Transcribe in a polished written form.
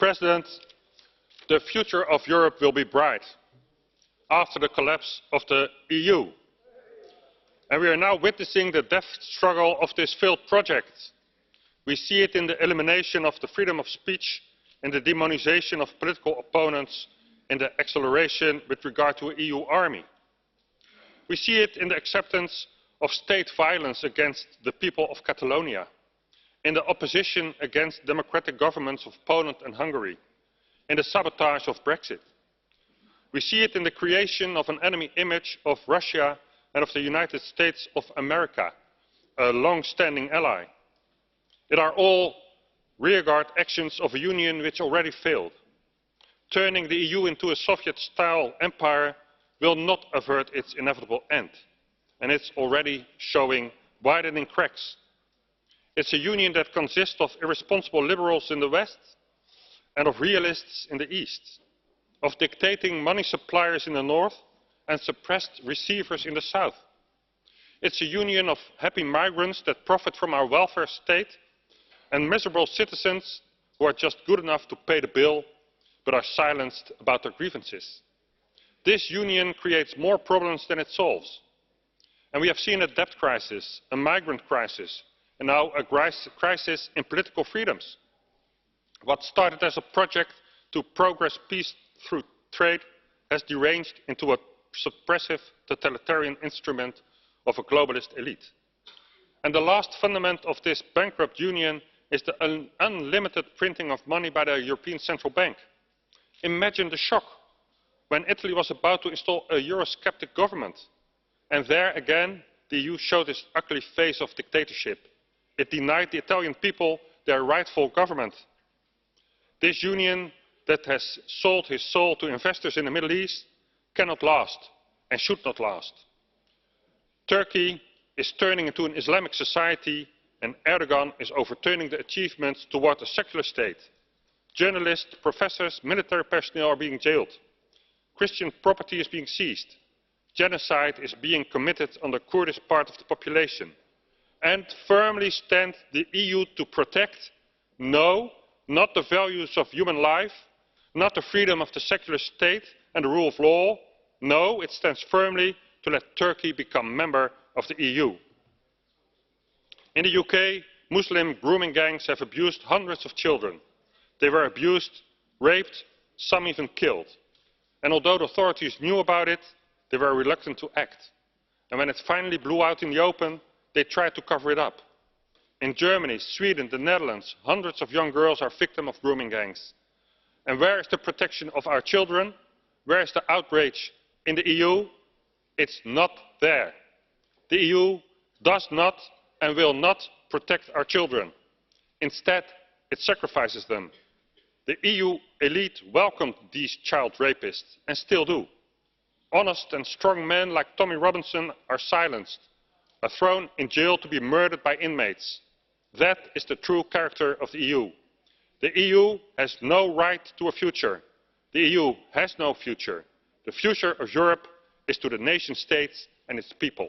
President, the future of Europe will be bright after the collapse of the EU. And we are now witnessing the death struggle of this failed project. We see it in the elimination of the freedom of speech, in the demonization of political opponents, in the acceleration with regard to an EU army. We see it in the acceptance of state violence against the people of Catalonia, in the opposition against democratic governments of Poland and Hungary, in the sabotage of Brexit. We see it in the creation of an enemy image of Russia and of the United States of America, a long-standing ally. It are all rearguard actions of a union which already failed. Turning the EU into a Soviet-style empire will not avert its inevitable end, and it's already showing widening cracks. It's a union that consists of irresponsible liberals in the West and of realists in the East, of dictating money suppliers in the North and suppressed receivers in the South. It's a union of happy migrants that profit from our welfare state and miserable citizens who are just good enough to pay the bill but are silenced about their grievances. This union creates more problems than it solves. And we have seen a debt crisis, a migrant crisis, and now a crisis in political freedoms. What started as a project to progress peace through trade has deranged into a suppressive totalitarian instrument of a globalist elite. And the last fundament of this bankrupt union is the unlimited printing of money by the European Central Bank. Imagine the shock when Italy was about to install a Eurosceptic government. And there again, the EU showed its ugly face of dictatorship. It denied the Italian people their rightful government. This union that has sold his soul to investors in the Middle East cannot last and should not last. Turkey is turning into an Islamic society, and Erdogan is overturning the achievements toward a secular state. Journalists, professors, military personnel are being jailed. Christian property is being seized. Genocide is being committed on the Kurdish part of the population. And firmly stand the EU to protect? No, not the values of human life, not the freedom of the secular state and the rule of law. No, it stands firmly to let Turkey become a member of the EU. In the UK, Muslim grooming gangs have abused hundreds of children. They were abused, raped, some even killed. And although the authorities knew about it, they were reluctant to act. And when it finally blew out in the open, they tried to cover it up. In Germany, Sweden, the Netherlands, hundreds of young girls are victims of grooming gangs. And where is the protection of our children? Where is the outrage in the EU? It's not there. The EU does not and will not protect our children. Instead, it sacrifices them. The EU elite welcomed these child rapists and still do. Honest and strong men like Tommy Robinson are silenced, are thrown in jail to be murdered by inmates. That is the true character of the EU. The EU has no right to a future. The EU has no future. The future of Europe is to the nation states and its people.